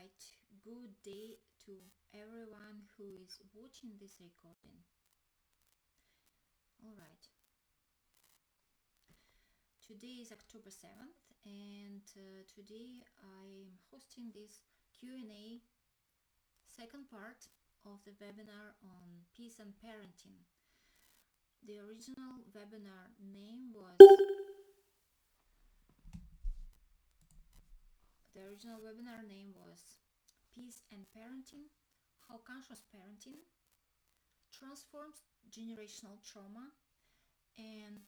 right, good day to everyone who is watching this recording. All right, today is October 7th, and today I am hosting this Q&A second part of the webinar on peace and parenting. The original webinar name was Peace and Parenting: How Conscious Parenting Transforms Generational Trauma. And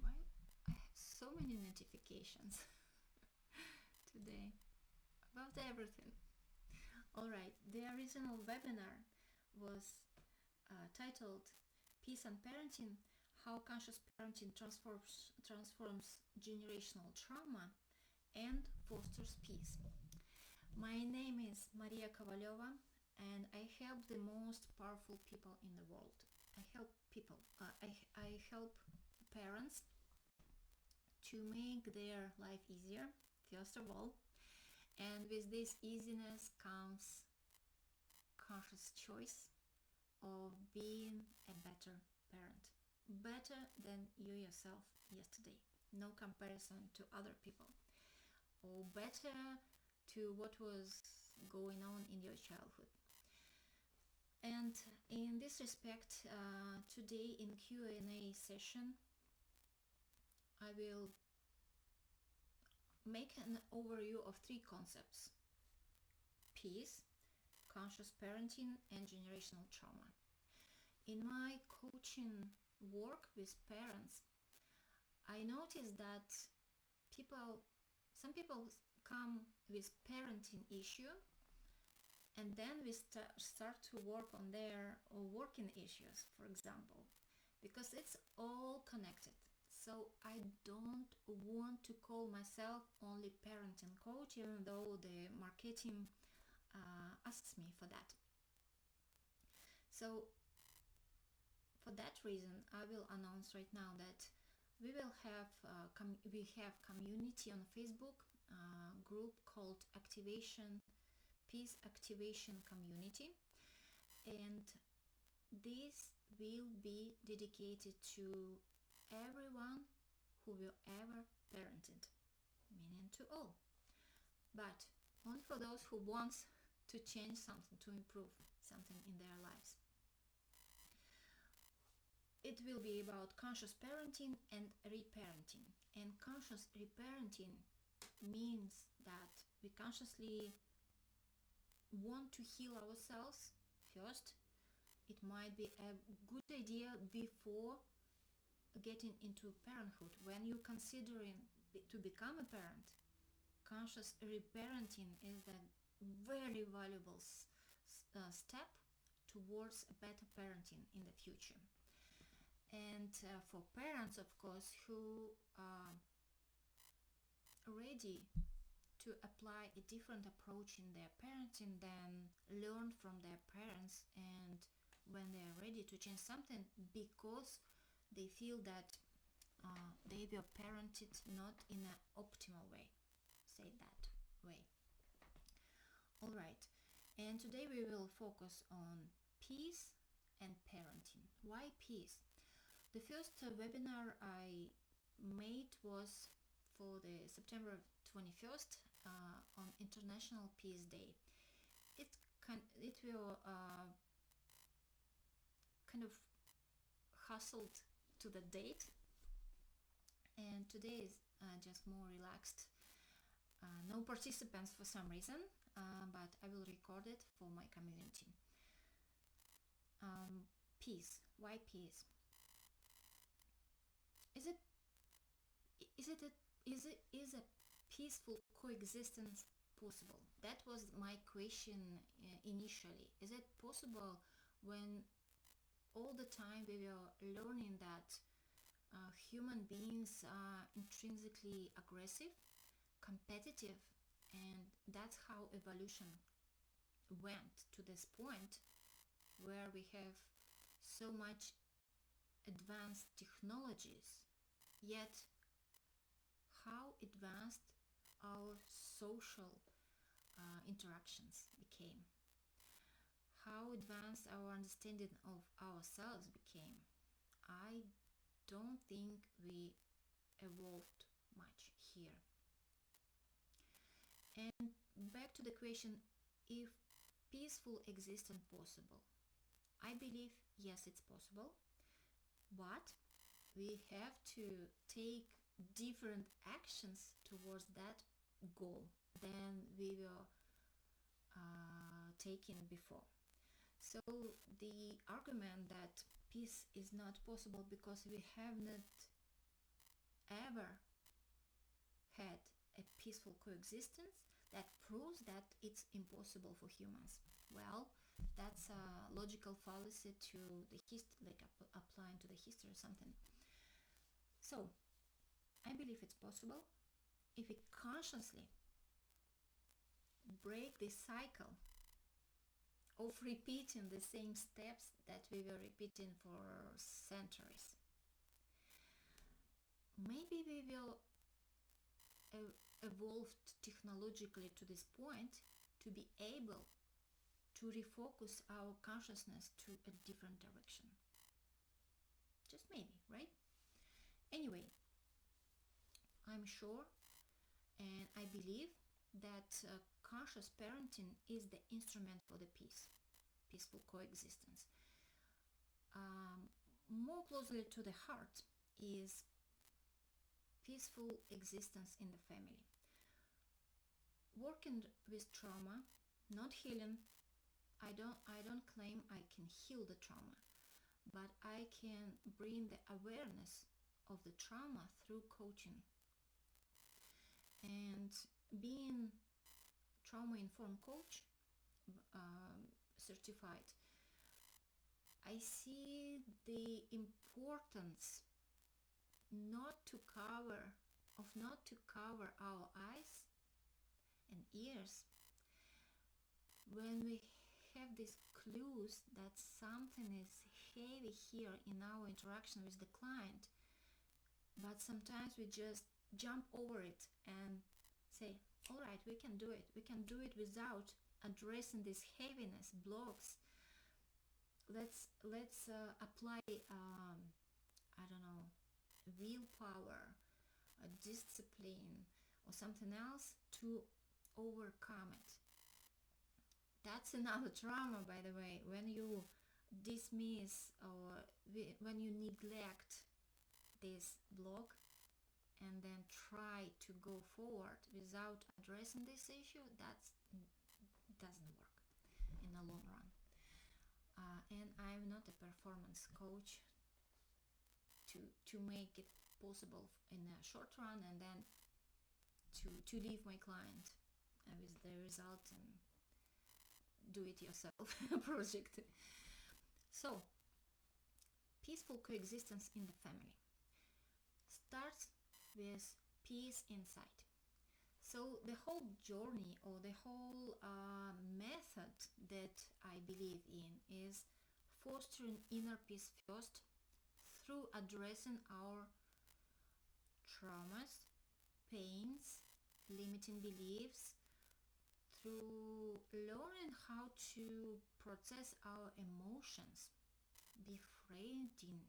why I have so many notifications today about everything. Alright, the original webinar was titled Peace and Parenting: How Conscious Parenting Transforms Generational Trauma and Fosters Peace. My name is Maria Kovaleva, and I help the most powerful people in the world. I help parents to make their life easier, first of all, and with this easiness comes conscious choice of being a better parent, better than you yourself yesterday, no comparison to other people, or better to what was going on in your childhood. And in this respect, today in Q&A session, I will make an overview of three concepts: peace, conscious parenting, and generational trauma. In my coaching work with parents, I noticed that some people come with parenting issue, and then we start to work on their working issues, for example, because it's all connected. So I don't want to call myself only parenting coach, even though the marketing asks me for that. So for that reason, I will announce right now that we will have community on Facebook group called Peace Activation Community, and this will be dedicated to everyone who will ever parented, meaning to all, but only for those who wants to change something, to improve something in their lives. It will be about conscious parenting and reparenting. And conscious reparenting means that we consciously want to heal ourselves first. It might be a good idea before getting into parenthood. When you're considering to become a parent, conscious reparenting is a very valuable step towards a better parenting in the future. And for parents, of course, who are ready to apply a different approach in their parenting than learned from their parents, and when they are ready to change something because they feel that they were parented not in an optimal way, say that way. All right, and today we will focus on peace and parenting. Why peace? The first webinar I made was for the September 21st on International Peace Day. It will kind of hustled to the date, and today is just more relaxed. No participants for some reason, but I will record it for my community. Peace. Why peace? Is a peaceful coexistence possible? That was my question initially. Is it possible when all the time we were learning that human beings are intrinsically aggressive, competitive, and that's how evolution went to this point where we have so much advanced technologies, yet how advanced our social interactions became, how advanced our understanding of ourselves became. I don't think we evolved much here. And back to the question, if peaceful existence possible? I believe yes, it's possible, but we have to take different actions towards that goal than we were taking before. So the argument that peace is not possible because we have not ever had a peaceful coexistence, that proves that it's impossible for humans. Well, that's a logical fallacy to the history, like applying to the history or something. So I believe it's possible if we consciously break this cycle of repeating the same steps that we were repeating for centuries. Maybe we will evolve technologically to this point to be able to refocus our consciousness to a different direction. Just maybe, right? Anyway, I'm sure and I believe that conscious parenting is the instrument for the peaceful coexistence. More closely to the heart is peaceful existence in the family. Working with trauma, not healing. I don't claim I can heal the trauma, but I can bring the awareness of the trauma through coaching. And being trauma-informed coach, certified, I see the importance not to cover our eyes and ears when we have these clues that something is heavy here in our interaction with the client, but sometimes we just jump over it and say, all right, we can do it without addressing this heaviness, blocks. Let's apply I don't know, willpower, discipline, or something else to overcome it. That's another trauma, by the way, when you dismiss or when you neglect this block and then try to go forward without addressing this issue, that doesn't work in the long run. And I'm not a performance coach to make it possible in a short run and then to leave my client with the result and do it yourself project. So peaceful coexistence in the family starts with peace inside. So the whole journey or the whole method that I believe in is fostering inner peace first through addressing our traumas, pains, limiting beliefs, through learning how to process our emotions, befriending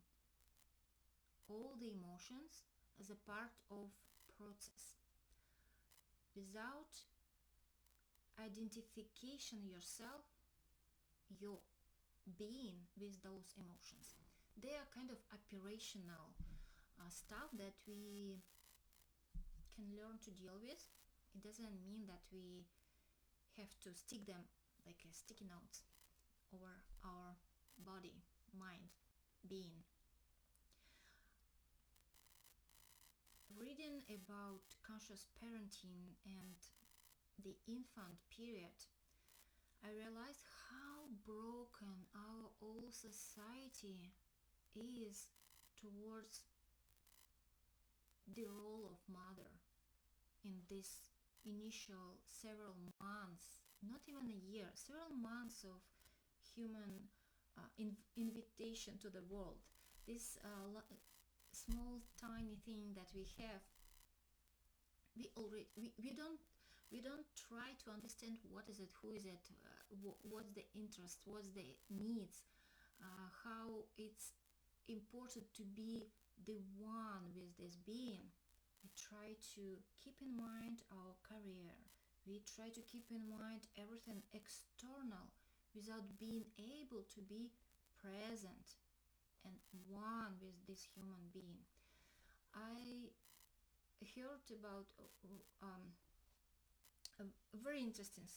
all the emotions as a part of process. Without identification yourself, your being with those emotions. They are kind of operational stuff that we can learn to deal with. It doesn't mean that we have to stick them like a sticky notes over our body, mind, being. Reading about conscious parenting and the infant period, I realized how broken our whole society is towards the role of mother in this initial several months, not even a year, several months of human invitation to the world. This small tiny thing that we have we don't try to understand what is it, who is it, what's the interest, what's the needs, how it's important to be the one with this being. We try to keep in mind our career. We try to keep in mind everything external without being able to be present and one with this human being. I heard about a very interesting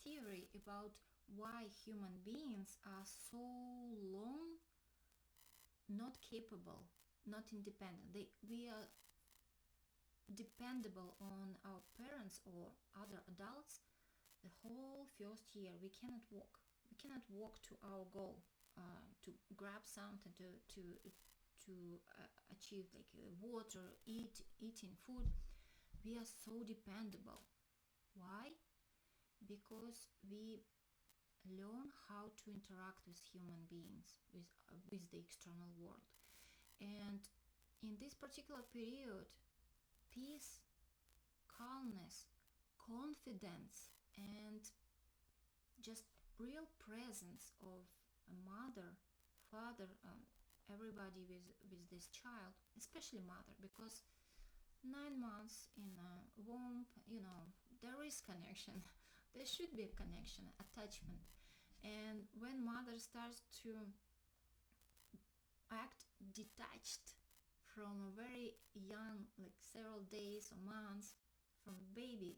theory about why human beings are so long not capable, not independent. We are dependable on our parents or other adults the whole first year. We cannot walk. We cannot walk to our goal, to grab something, to achieve like water, eating food. We are so dependable. Why? Because we learn how to interact with human beings, with the external world. And in this particular period, peace, calmness, confidence, and just real presence of a mother, father, everybody with this child, especially mother, because 9 months in a womb, there is connection. There should be a connection, attachment. And when mother starts to act detached from a very young, like several days or months, from baby,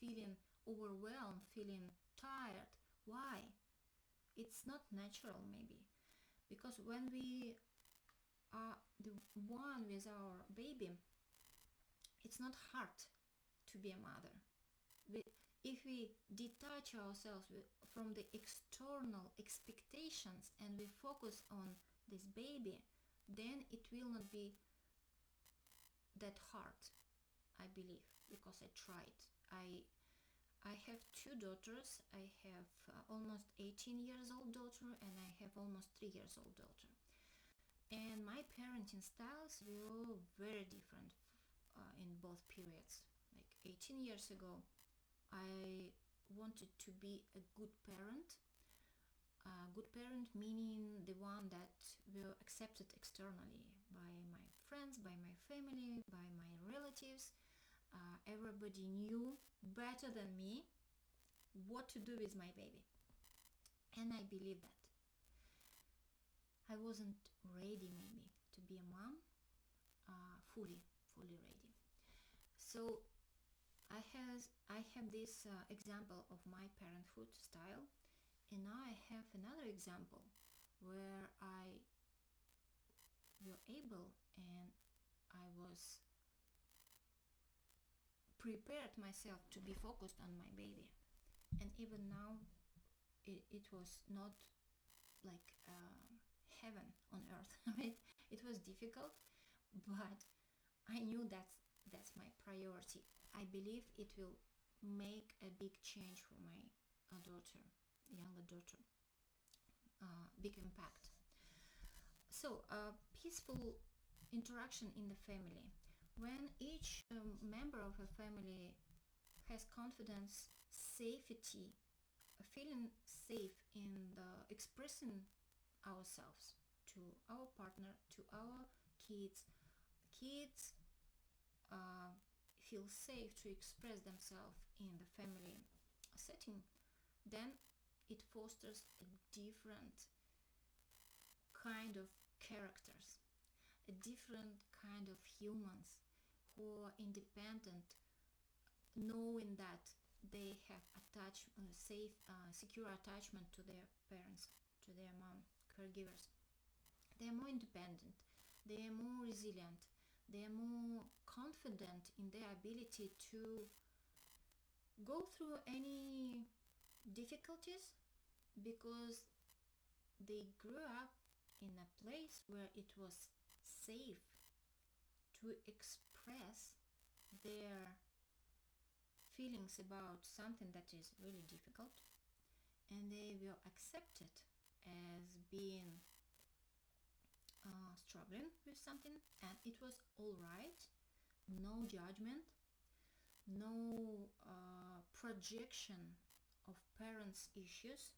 feeling overwhelmed, feeling tired. Why? It's not natural, maybe, because when we are the one with our baby, it's not hard to be a mother. If we detach ourselves from the external expectations and we focus on this baby, then it will not be that hard, I believe, because I tried. I have two daughters. I have almost 18 years old daughter and I have almost 3 years old daughter. And my parenting styles were very different in both periods. Like 18 years ago, I wanted to be a good parent. Good parent meaning the one that were accepted externally by my friends, by my family, by my relatives. Everybody knew better than me what to do with my baby. And I believe that. I wasn't ready maybe to be a mom, fully ready. So I have this example of my parenthood style, and now I have another example where I were able and I was prepared myself to be focused on my baby. And even now it was not like heaven on earth, right? It was difficult, but I knew that's my priority. I believe it will make a big change for my daughter, younger daughter, big impact. So peaceful interaction in the family. When each member of a family has confidence, safety, feeling safe in expressing ourselves to our partner, to our kids. Kids feel safe to express themselves in the family setting, then it fosters a different kind of characters, a different kind of humans who are independent, knowing that they have safe, secure attachment to their parents, to their mom, caregivers. They are more independent, they are more resilient, they are more confident in their ability to go through any difficulties because they grew up in a place where it was safe to express their feelings about something that is really difficult, and they were accepted as being struggling with something, and it was all right, no judgment. no projection of parents' issues.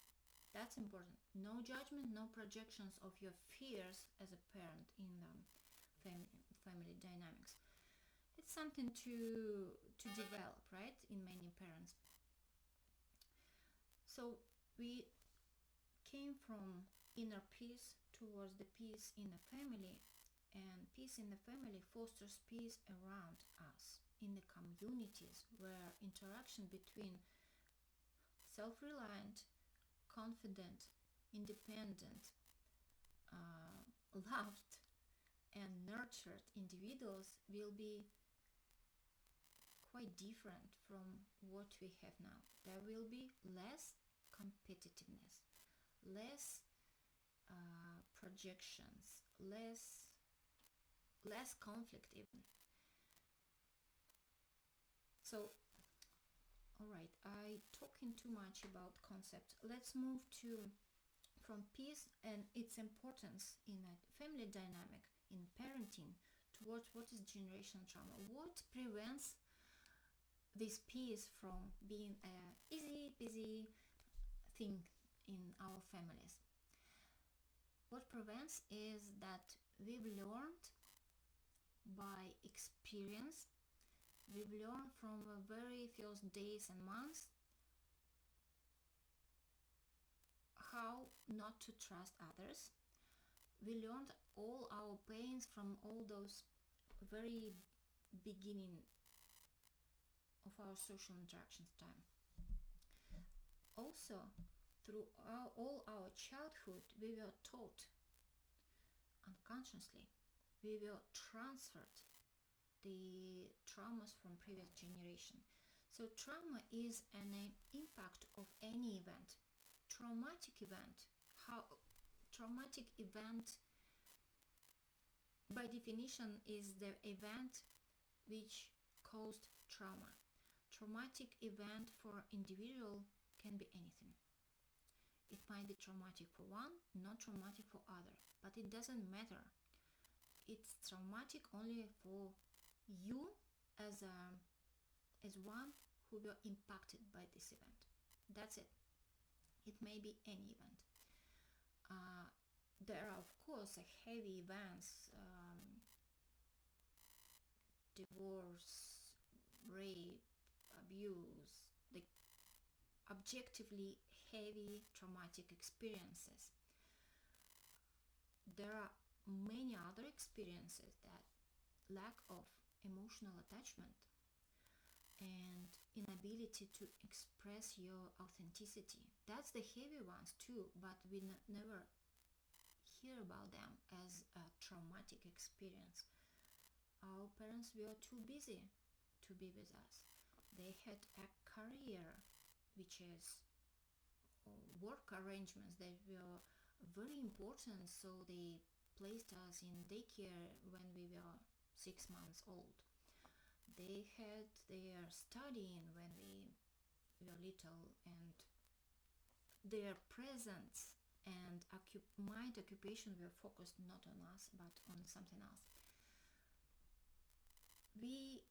That's important. No judgment, no projections of your fears as a parent in the family dynamics. It's something to develop, right, in many parents. So we came from inner peace towards the peace in the family, and peace in the family fosters peace around us in the communities where interaction between self-reliant, confident, independent, loved and nurtured individuals will be quite different from what we have now. There will be less competitiveness, less projections, less conflict even. So, all right, I talking too much about concept. Let's move to from peace and its importance in a family dynamic, in parenting, towards what is generational trauma. What prevents this peace from being a easy peasy thing in our families? What prevents is that we've learned by experience, we've learned from the very first days and months how not to trust others. We learned all our pains from all those very beginning of our social interactions time. Also, through all our childhood, we were taught unconsciously, we were transferred the traumas from previous generation. So trauma is an impact of any event. Traumatic event by definition is the event which caused trauma. Traumatic event for individual can be anything. It might be traumatic for one, not traumatic for other, but it doesn't matter. It's traumatic only for you as one who were impacted by this event. That's it. It may be any event. There are of course heavy events, divorce, rape, abuse, the objectively heavy traumatic experiences. There are many other experiences that lack of emotional attachment and inability to express your authenticity. That's the heavy ones too, but we never hear about them as a traumatic experience. Our parents were too busy to be with us. They had a career, which is work arrangements that were very important, so they placed us in daycare when we were 6 months old. They had their studying when we were little, and their presence and mind occupation were focused not on us but on something else. We,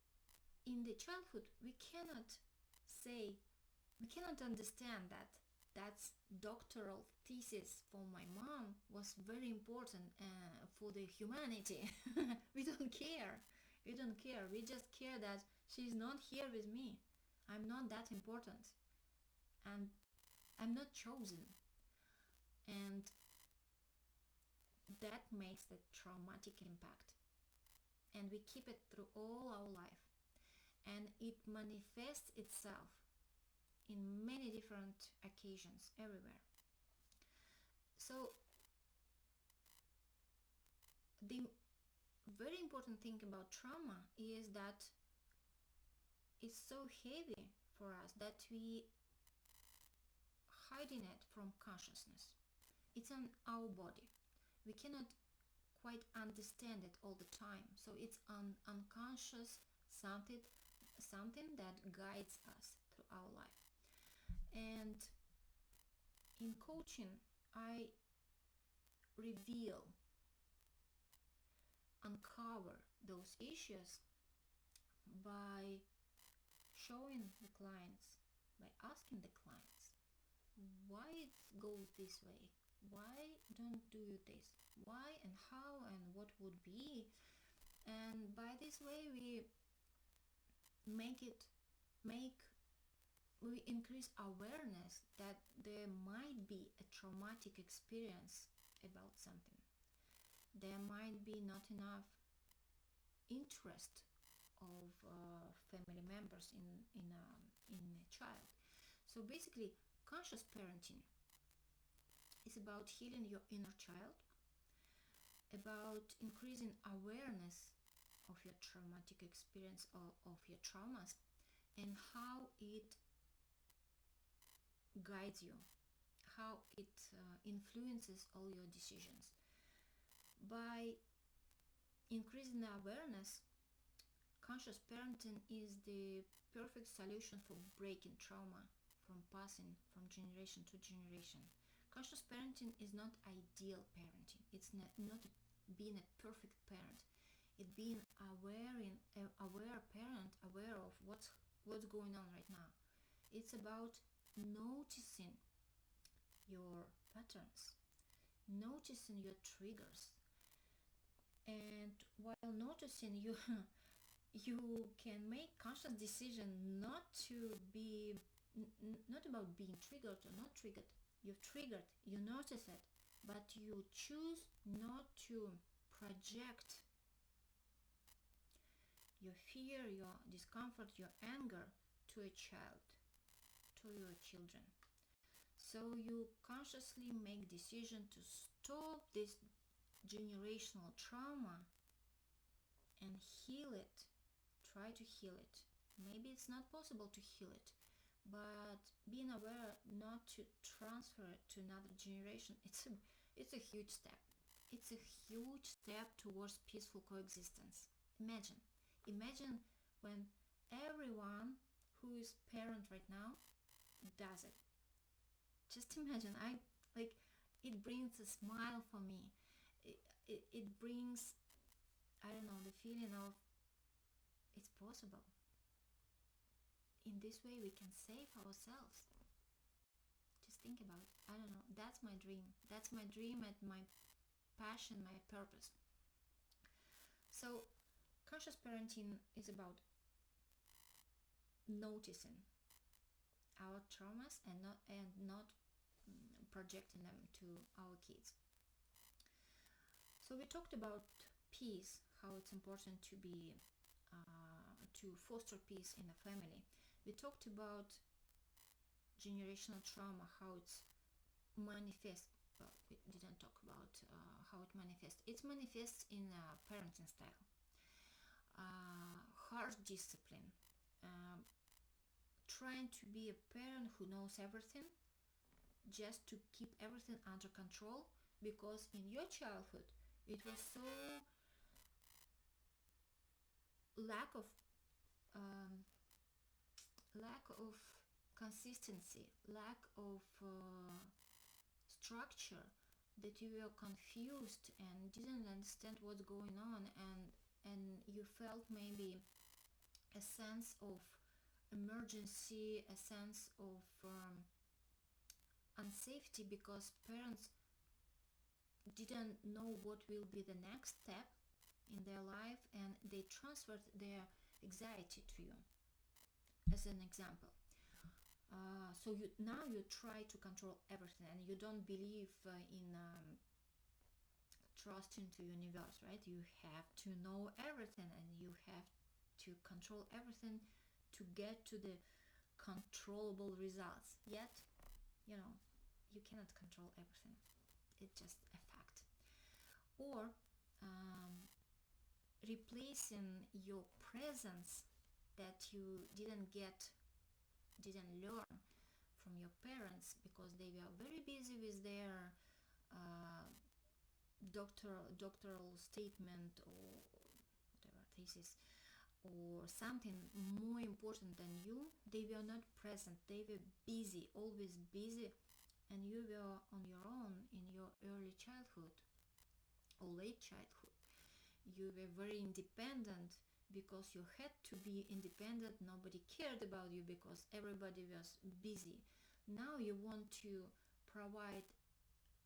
in the childhood, we cannot understand that that's doctoral thesis for my mom was very important for the humanity. We don't care. We just care that she's not here with me. I'm not that important, and I'm not chosen. And that makes the traumatic impact, and we keep it through all our life, and it manifests itself in many different occasions everywhere. So the very important thing about trauma is that it's so heavy for us that we hiding it from consciousness. It's in our body. We cannot quite understand it all the time, so it's an unconscious something that guides us through our life. And in coaching, I uncover those issues by showing the clients, by asking the clients, why it goes this way, why don't do you this, why and how and what would be. And by this way we make we increase awareness that there might be a traumatic experience about something. There might be not enough interest of family members in a child. So basically, conscious parenting is about healing your inner child, about increasing awareness of your traumatic experience or of your traumas, and how it guides you, how it influences all your decisions. By increasing the awareness, conscious parenting is the perfect solution for breaking trauma from passing from generation to generation. Conscious parenting is not ideal parenting. It's not being a perfect parent. It's being aware parent, aware of what's going on right now. It's about noticing your patterns, noticing your triggers, and while noticing you you can make conscious decision not to be not about being triggered or not triggered. You've triggered, you notice it, but you choose not to project your fear, your discomfort, your anger to a child, to your children. So you consciously make decision to stop this generational trauma and heal it. Try to heal it. Maybe it's not possible to heal it, but being aware not to transfer it to another generation, it's a huge step. It's a huge step towards peaceful coexistence. Imagine when everyone who is parent right now does it. Just imagine. It brings a smile for me. It brings, I don't know, the feeling of it's possible. In this way we can save ourselves. Just think about it. I don't know, that's my dream. That's my dream and my passion, my purpose. So conscious parenting is about noticing our traumas and not projecting them to our kids. So we talked about peace, how it's important to be to foster peace in a family. We talked about generational trauma, how it's manifests. Well, we didn't talk about how it manifests. It manifests in a parenting style, harsh discipline, trying to be a parent who knows everything, just to keep everything under control, because in your childhood it was so lack of consistency, lack of structure, that you were confused and didn't understand what's going on, and you felt maybe a sense of emergency, a sense of unsafety, because parents didn't know what will be the next step in their life, and they transferred their anxiety to you, as an example. So you try to control everything, and you don't believe in trusting to universe, right? You have to know everything, and you have to control everything to get to the controllable results. Yet, you cannot control everything. It's just a fact. Or replacing your presence that you didn't learn from your parents, because they were very busy with their doctoral statement or whatever thesis, or something more important than you. They were not present. They were busy, always busy, and you were on your own in your early childhood or late childhood. You were very independent because you had to be independent, nobody cared about you because everybody was busy. Now you want to provide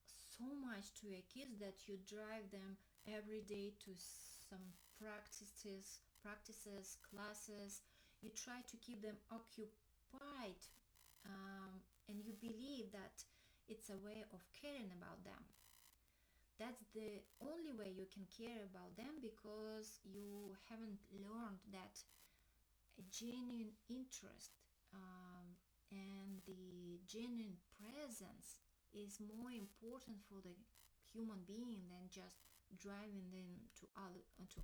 so much to your kids that you drive them every day to some practices, classes. You try to keep them occupied, and you believe that it's a way of caring about them. That's the only way you can care about them, because you haven't learned that a genuine interest, and the genuine presence is more important for the human being than just driving them to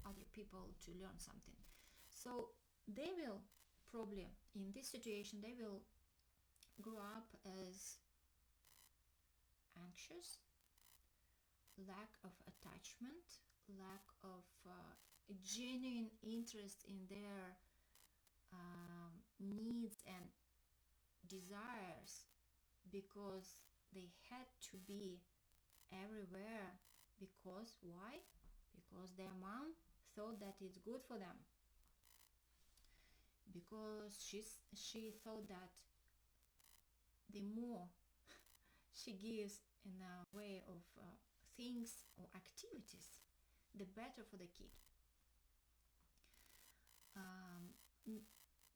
other people to learn something. So they will probably, in this situation, they will grow up as anxious, lack of attachment, lack of genuine interest in their needs and desires, because they had to be everywhere. Because why? Because their mom thought that it's good for them, because she thought that the more she gives in a way of things or activities, the better for the kid.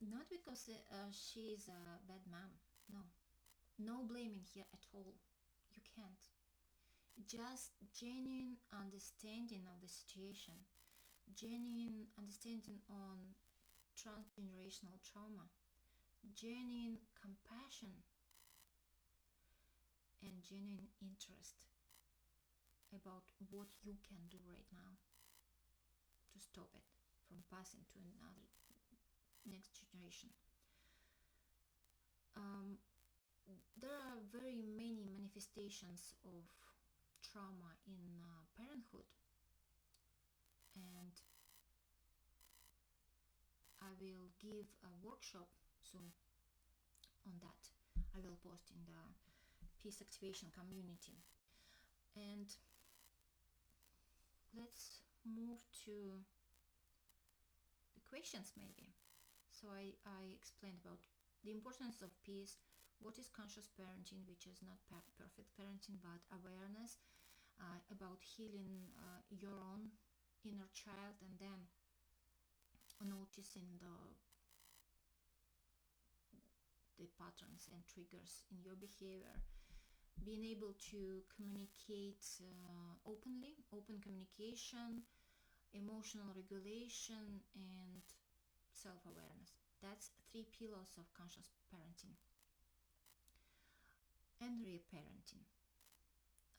Not because she's a bad mom. No blaming here at all. You can't. Just genuine understanding of the situation, genuine understanding on transgenerational trauma, genuine compassion, and genuine interest about what you can do right now to stop it from passing to another next generation. There are very many manifestations of trauma in parenthood, and I will give a workshop soon on that. I will post in the Peace Activation community. And let's move to the questions maybe. So I explained about the importance of peace, what is conscious parenting, which is not perfect parenting, but awareness, about healing your own inner child, and then noticing the patterns and triggers in your behavior, being able to communicate openly, open communication, emotional regulation, and self-awareness. That's 3 pillars of conscious parenting. And reparenting.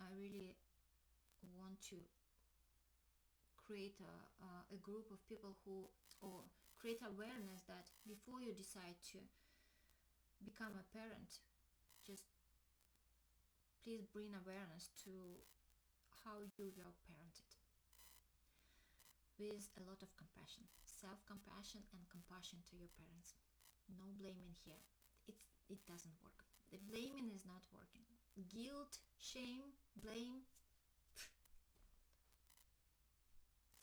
I really want to create a group of people who, or create awareness that before you decide to become a parent, just please bring awareness to how you were parented, with a lot of compassion, self-compassion and compassion to your parents. No blaming here. It doesn't work. The blaming is not working. Guilt, shame, blame,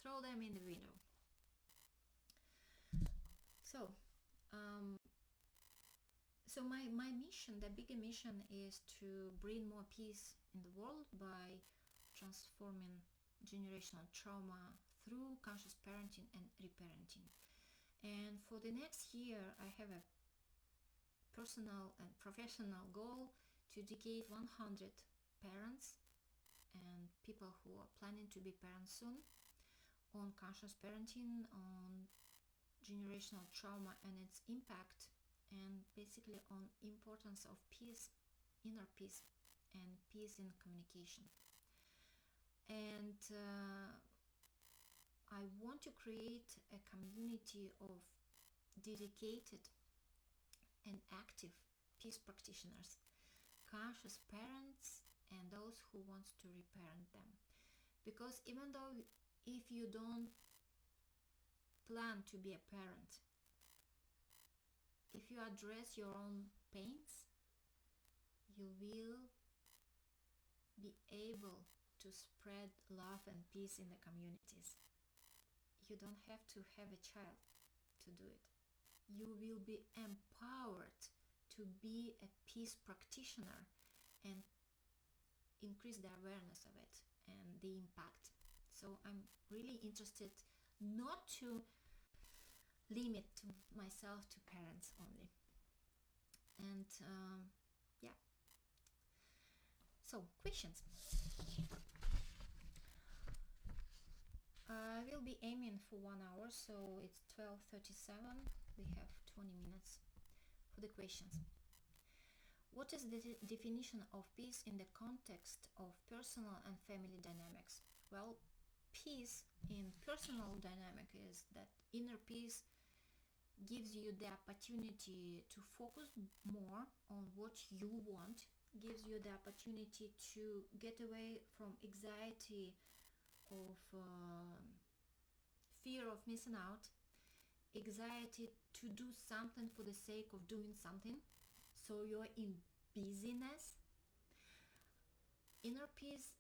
throw them in the window. So my mission, the bigger mission, is to bring more peace in the world by transforming generational trauma through conscious parenting and reparenting. And for the next year, I have a personal and professional goal to educate 100 parents and people who are planning to be parents soon on conscious parenting, on generational trauma and its impact, and basically on importance of peace, inner peace, and peace in communication. And I want to create a community of dedicated and active peace practitioners, conscious parents, and those who want to reparent them. Because even though if you don't plan to be a parent, if you address your own pains, you will be able to spread love and peace in the communities. you don't have to have a child to do it. You will be empowered to be a peace practitioner and increase the awareness of it and the impact. So I'm really interested not to limit myself to parents only. And yeah. So, questions. I will be aiming for 1 hour, so it's 12:37. We have 20 minutes for the questions. What is the definition of peace in the context of personal and family dynamics? Well, peace in personal dynamic is that inner peace gives you the opportunity to focus more on what you want, gives you the opportunity to get away from anxiety of fear of missing out, anxiety to do something for the sake of doing something, so you're in busyness. Inner peace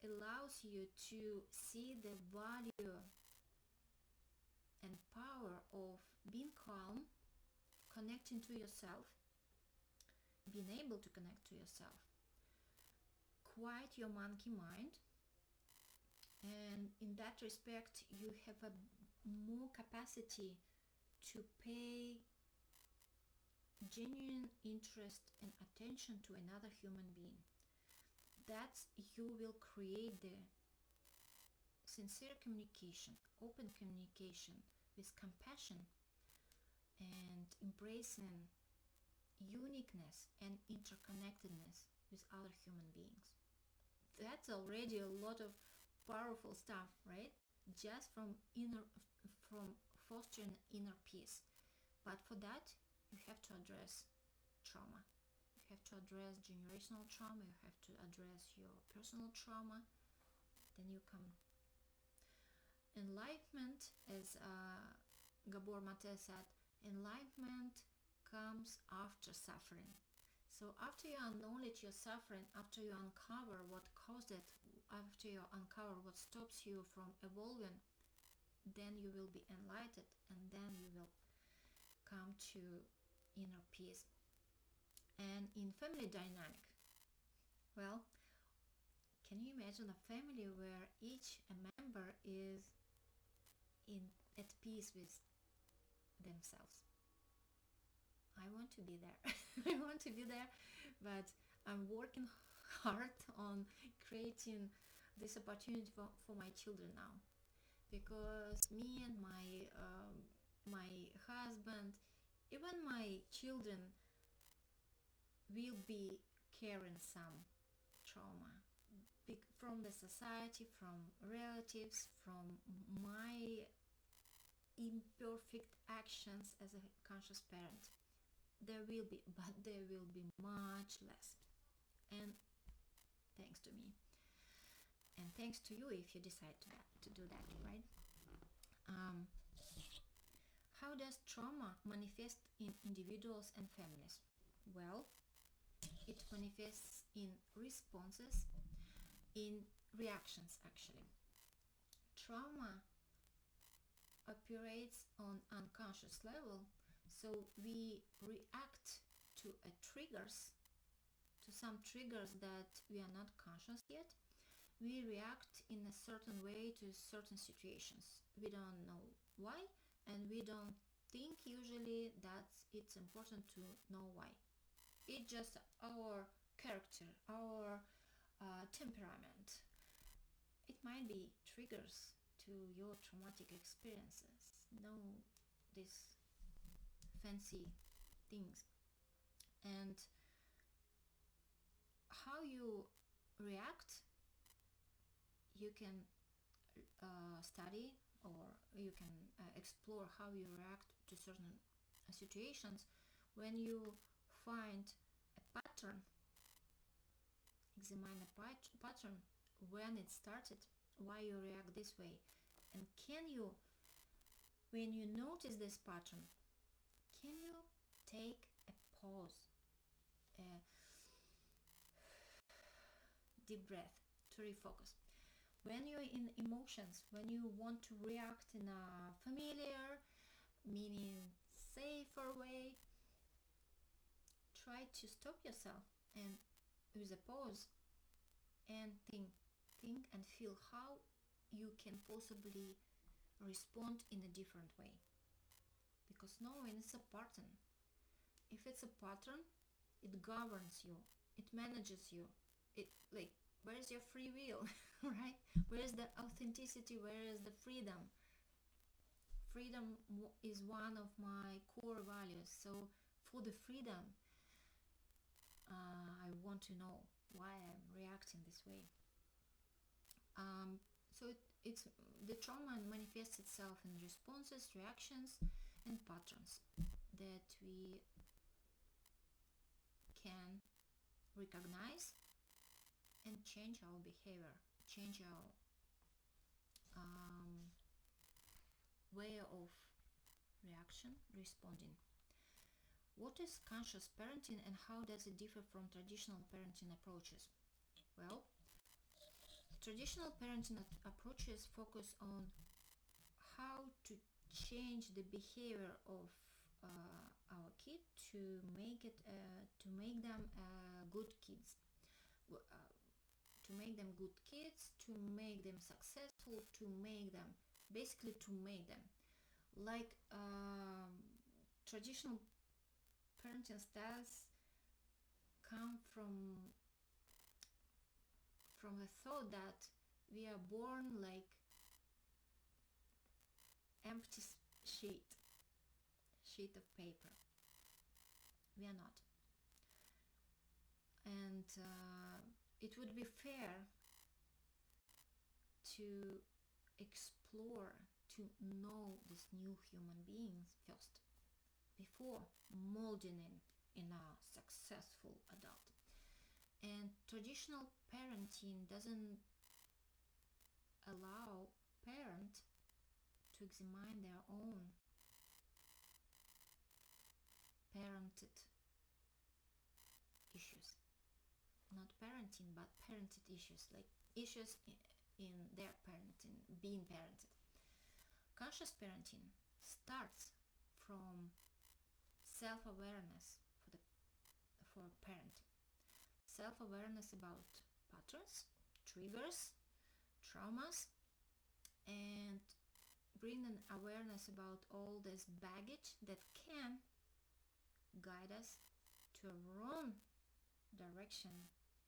allows you to see the value and power of being calm, connecting to yourself, being able to connect to yourself, quiet your monkey mind, and in that respect you have a more capacity to pay genuine interest and attention to another human being. That you will create the sincere communication, open communication with compassion and embracing uniqueness and interconnectedness with other human beings. That's already a lot of powerful stuff, right? Just from fostering inner peace. But for that, you have to address trauma. You have to address generational trauma. You have to address your personal trauma. Then you come. Enlightenment, as Gabor Mate said, enlightenment comes after suffering. So after you acknowledge your suffering, after you uncover what caused it, after you uncover what stops you from evolving, then you will be enlightened, and then you will come to inner peace. And in family dynamic, well, can you imagine a family where each member is at peace with themselves? I want to be there. I want to be there, but I'm working hard on creating this opportunity for my children now, because me and my husband, even my children, will be carrying some trauma from the society, from relatives, from my imperfect actions as a conscious parent. There will be, but there will be much less. And thanks to me. And thanks to you if you decide to do that, right? How does trauma manifest in individuals and families? Well, it manifests in responses, in reactions actually. Trauma operates on unconscious level, so we react to some triggers that we are not conscious yet. We react in a certain way to certain situations. We don't know why, and we don't think usually that it's important to know why. It's just our character, our temperament. It might be triggers to your traumatic experiences. Know these fancy things. And how you react, you can study, or you can explore how you react to certain situations. When you find a pattern, examine a pattern, when it started, why you react this way, and can you, when you notice this pattern, can you take a pause, a deep breath to refocus? when you're in emotions, when you want to react in a familiar, meaning safer way, try to stop yourself and with a pause and think and feel how you can possibly respond in a different way. Because knowing it's a pattern. If it's a pattern, it governs you, it manages you. It, like, where's your free will? Right? Where's the authenticity? Where is the freedom? Freedom is one of my core values. So for the freedom, I want to know why I'm reacting this way. So it's the trauma manifests itself in responses, reactions, and patterns that we can recognize and change our behavior, change our way of responding. What is conscious parenting and how does it differ from traditional parenting approaches? Well, traditional parenting approaches focus on how to change the behavior of our kid to make them good kids, to make them good kids, to make them successful, to make them like traditional parenting styles come from the thought that we are born like empty sheet of paper. We are not. And it would be fair to explore, to know these new human beings first before molding in a successful adult. And traditional parenting doesn't allow parent to examine their own parented issues. Not parenting, but parented issues, like issues in their parenting, being parented. Conscious parenting starts from self-awareness for a parent. Self-awareness about patterns, triggers, traumas, and bring an awareness about all this baggage that can guide us to a wrong direction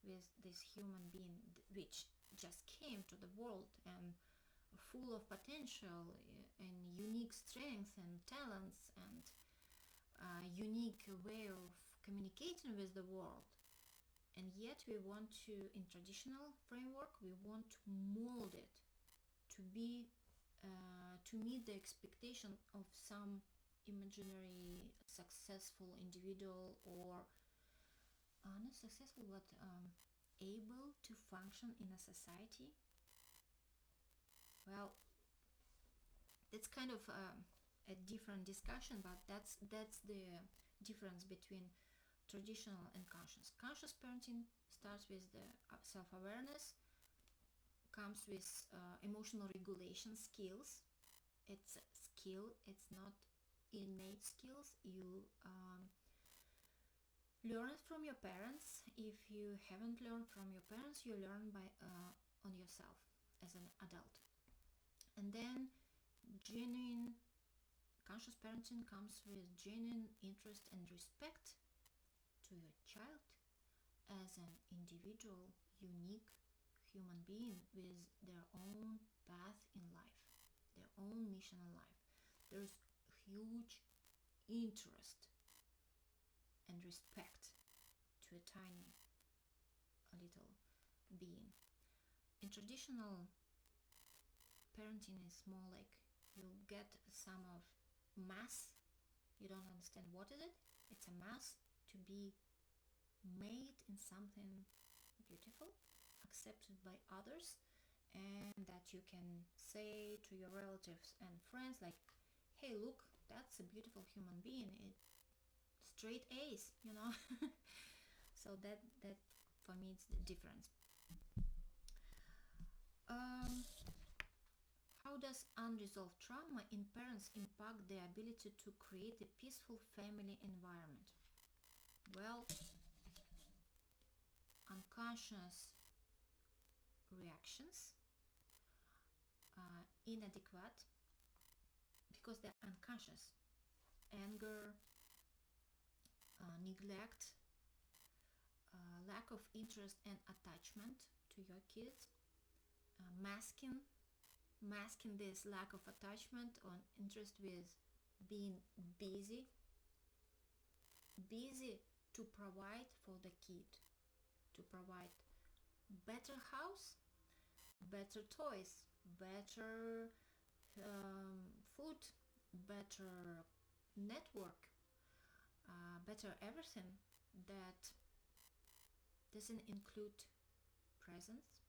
with this human being which just came to the world and full of potential and unique strengths and talents and unique way of communicating with the world. And yet we want to, in traditional framework, we want to mold it to be to meet the expectation of some imaginary successful individual, or not successful but able to function in a society. Well, it's kind of a different discussion, but that's the difference between traditional and conscious. Conscious parenting starts with the self-awareness, comes with emotional regulation skills. It's a skill, it's not innate skills. You learn it from your parents. If you haven't learned from your parents, you learn by on yourself as an adult. And then genuine conscious parenting comes with genuine interest and respect to your child as an individual, unique human being with their own path in life, their own mission in life. There's huge interest and respect to a tiny, a little being. In traditional parenting is more like you get some of mass, you don't understand what is it, it's a mass to be made in something beautiful, accepted by others, and that you can say to your relatives and friends like, hey, look, that's a beautiful human being, it straight A's, so that for me it's the difference. Um, how does unresolved trauma in parents impact their ability to create a peaceful family environment? Well, unconscious reactions, inadequate because they're unconscious, anger, neglect, lack of interest and attachment to your kids, masking this lack of attachment or interest with being busy to provide for the kid, to provide better house, better toys, better food, better network, better everything that doesn't include presence.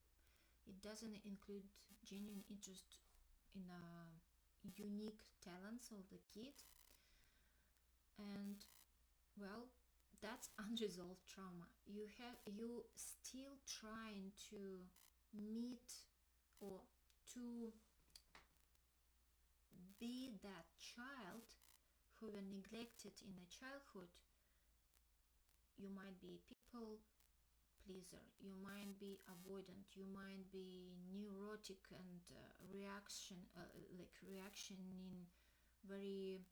It doesn't include genuine interest in unique talents of the kid. And well, that's unresolved trauma. You still trying to meet or to be that child who were neglected in the childhood. You might be people pleaser, you might be avoidant, you might be neurotic and reactioning very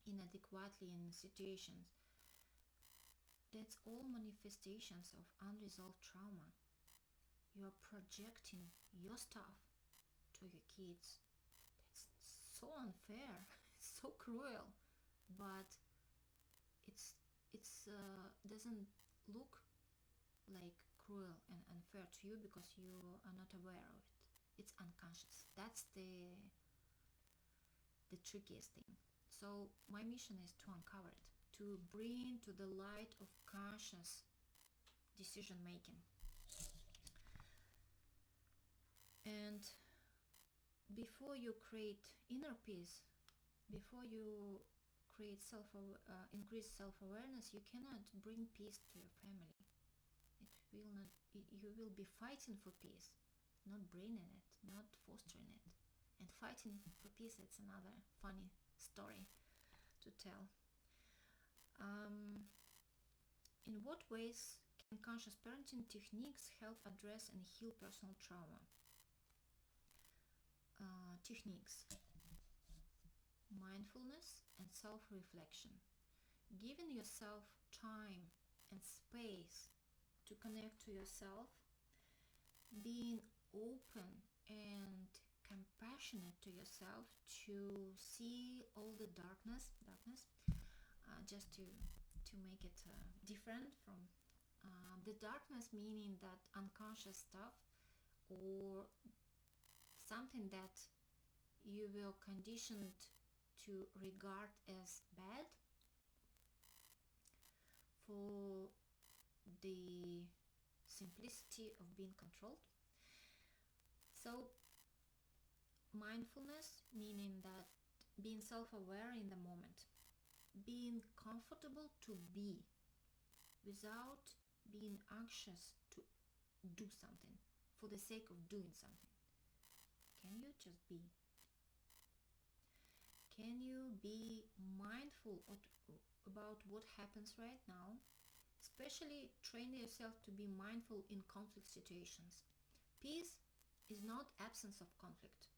inadequately in situations. That's all manifestations of unresolved trauma. You are projecting your stuff to your kids. That's so unfair, so cruel, but it's doesn't look like cruel and unfair to you because you are not aware of it. It's unconscious. That's the trickiest thing. So my mission is to uncover it, to bring to the light of conscious decision making. And before you create inner peace, before you create increase self-awareness, you cannot bring peace to your family. It will not. You will be fighting for peace, not bringing it, not fostering it. And fighting for peace, it's another funny story to tell. In what ways can conscious parenting techniques help address and heal personal trauma? Techniques: mindfulness and self-reflection. Giving yourself time and space to connect to yourself, being open and compassionate to yourself, to see all the darkness, just to make it different from the darkness, meaning that unconscious stuff or something that you were conditioned to regard as bad for the simplicity of being controlled. So mindfulness, meaning that being self-aware in the moment, being comfortable to be without being anxious to do something for the sake of doing something. Can you just be? Can you be mindful about what happens right now? Especially train yourself to be mindful in conflict situations. Peace is not absence of conflict.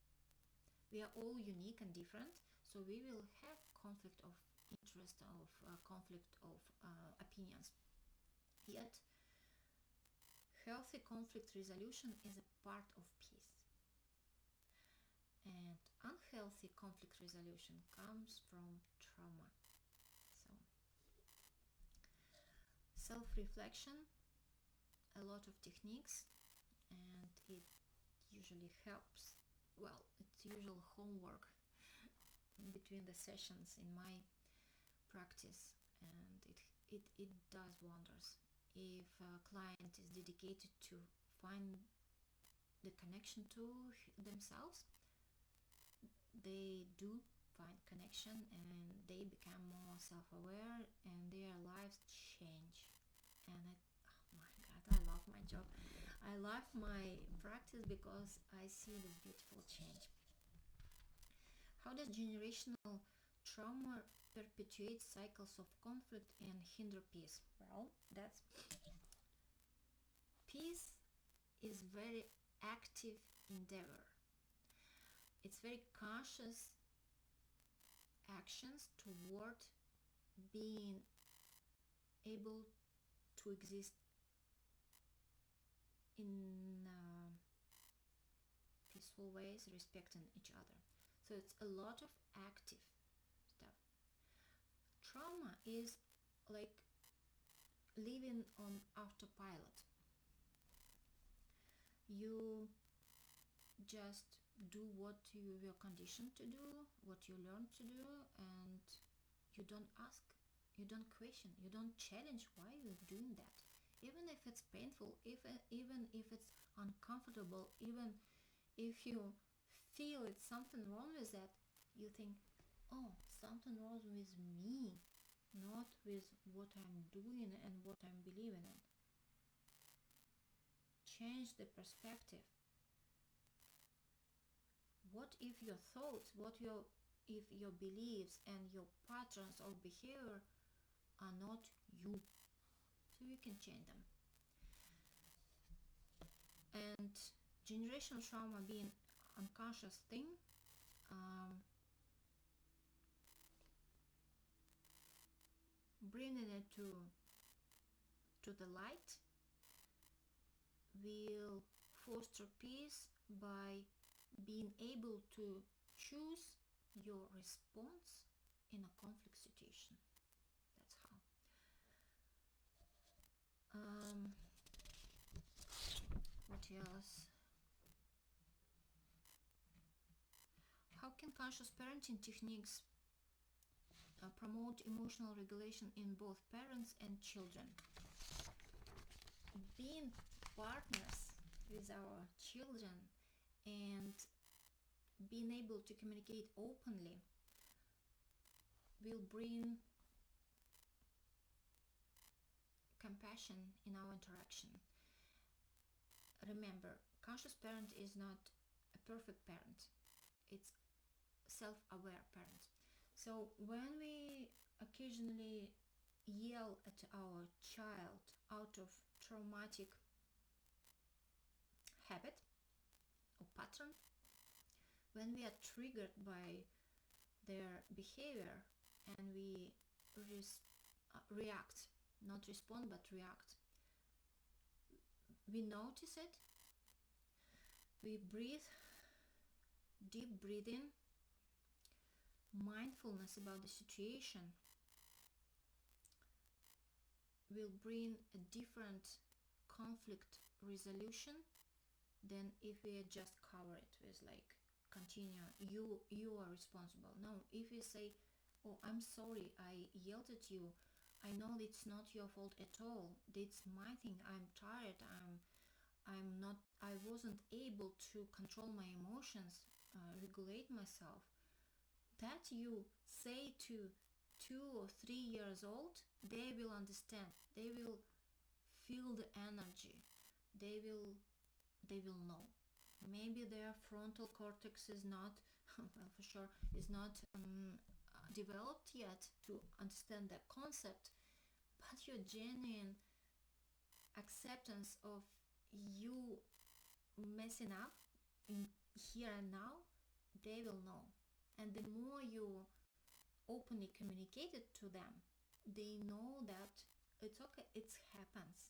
We are all unique and different, so we will have conflict of interest, of conflict of opinions. Yet, healthy conflict resolution is a part of peace. And unhealthy conflict resolution comes from trauma. So, self-reflection, a lot of techniques, and it usually helps. Well, it's usual homework between the sessions in my practice, and it does wonders. If a client is dedicated to find the connection to themselves, they do find connection and they become more self-aware and their lives change. And oh my god, I love my job. I love my practice because I see this beautiful change. How does generational trauma perpetuate cycles of conflict and hinder peace? Well, that's peace is very active endeavor. It's very conscious actions toward being able to exist in peaceful ways, respecting each other. So it's a lot of active stuff. Trauma is like living on autopilot. You just do what you were conditioned to do, what you learned to do, and you don't ask, you don't question, you don't challenge why you're doing that. Even if it's painful, even if it's uncomfortable, even if you feel it's something wrong with that, you think, oh, something wrong with me, not with what I'm doing and what I'm believing in. Change the perspective. What if your thoughts, if your beliefs and your patterns of behavior are not you? So you can change them. And generational trauma being unconscious thing, bringing it to the light will foster peace by being able to choose your response in a conflict situation. That's how. What else? How can conscious parenting techniques promote emotional regulation in both parents and children? Being partners with our children and being able to communicate openly will bring compassion in our interaction. Remember, conscious parent is not a perfect parent. It's self-aware parent. So when we occasionally yell at our child out of traumatic habit or pattern, when we are triggered by their behavior and we react, not respond but react, we notice it, we breathe, deep breathing, mindfulness about the situation will bring a different conflict resolution than if we just cover it with like continue, you are responsible. No, if we say, oh, I'm sorry, I yelled at you, I know it's not your fault at all, it's my thing, I'm tired, I wasn't able to control my emotions, regulate myself. That you say to 2 or 3 years old, they will understand, they will feel the energy, they will know. Maybe their frontal cortex is not well, for sure is not developed yet to understand the concept, but your genuine acceptance of you messing up in here and now, they will know. And the more you openly communicate it to them, they know that it's okay, it happens.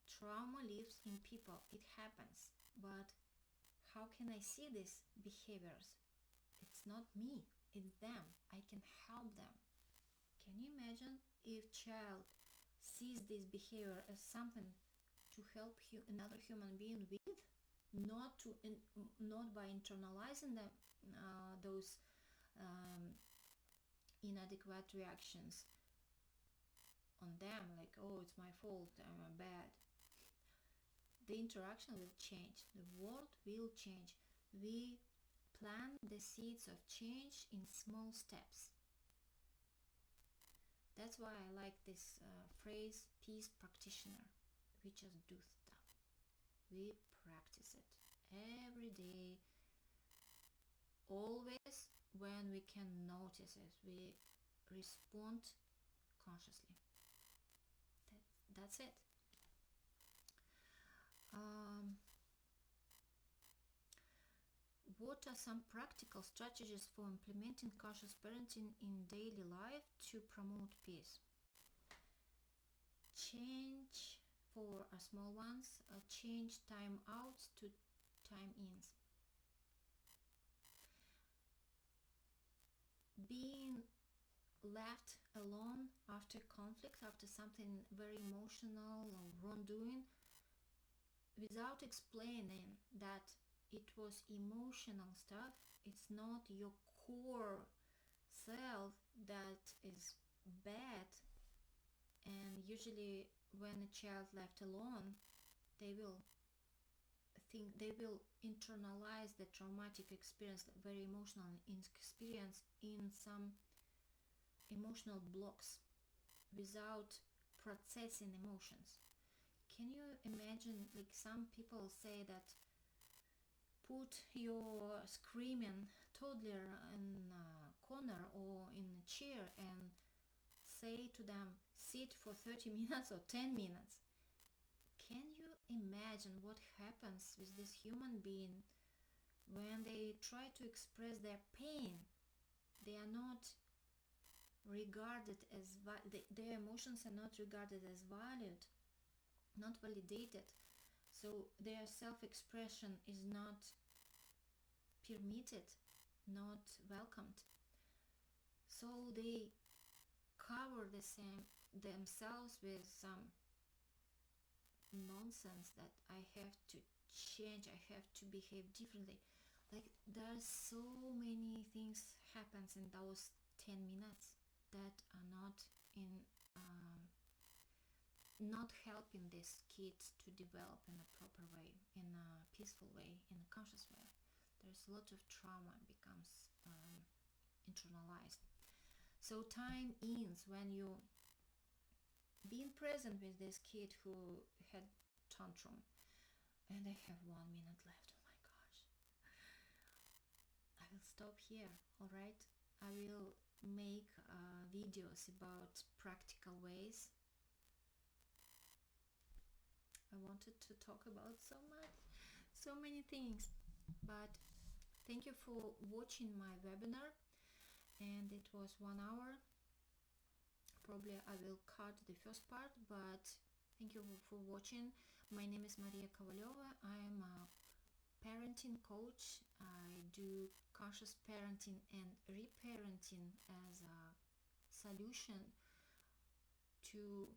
Trauma lives in people, it happens. But how can I see these behaviors? It's not me, it's them. I can help them. Can you imagine if child sees this behavior as something to help another human being with, not by internalizing them, those inadequate reactions on them, like, oh, it's my fault, I'm bad. The interaction will change, the world will change. We plant the seeds of change in small steps. That's why I like this phrase, peace practitioner. We just do stuff. We practice it every day, always. When we can notice it, we respond consciously. That's it. What are some practical strategies for implementing conscious parenting in daily life to promote peace? Change, for small ones, change time outs to time ins. Being left alone after conflict, after something very emotional or wrongdoing, without explaining that it was emotional stuff, it's not your core self that is bad. And usually when a child left alone, they will internalize the traumatic experience, the very emotional experience, in some emotional blocks without processing emotions. Can you imagine, like, some people say that put your screaming toddler in a corner or in a chair and say to them, sit for 30 minutes or 10 minutes. Can you imagine what happens with this human being when they try to express their pain? They are not regarded as their emotions are not regarded as valued, not validated. So their self-expression is not permitted, not welcomed. So they cover themselves with some nonsense that I have to change, I have to behave differently. Like, there's so many things happens in those 10 minutes that are not helping these kids to develop in a proper way, in a peaceful way, in a conscious way. There's a lot of trauma becomes internalized. So time ins, when you being present with this kid who had tantrum, and I have 1 minute left. Oh my gosh. I will stop here, alright? I will make videos about practical ways. I wanted to talk about so many things, but thank you for watching my webinar, and it was 1 hour. Probably I will cut the first part, but thank you for watching. My name is Maria Kovalyova. I am a parenting coach. I do conscious parenting and reparenting as a solution to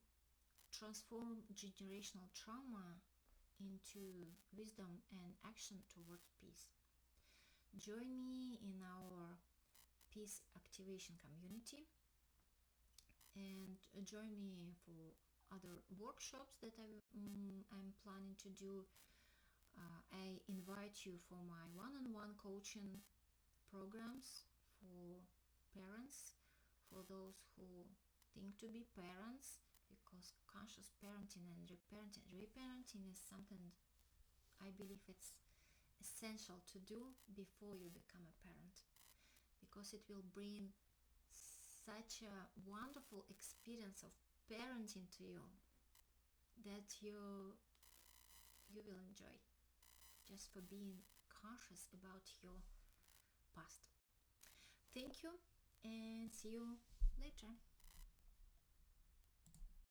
transform generational trauma into wisdom and action toward peace. Join me in our peace activation community, and join me for other workshops that I'm planning to do. I invite you for my one-on-one coaching programs for parents, for those who think to be parents, because conscious parenting and reparenting is something I believe it's essential to do before you become a parent, because it will bring such a wonderful experience of parenting to you that you will enjoy, just for being conscious about your past. Thank you, and see you later.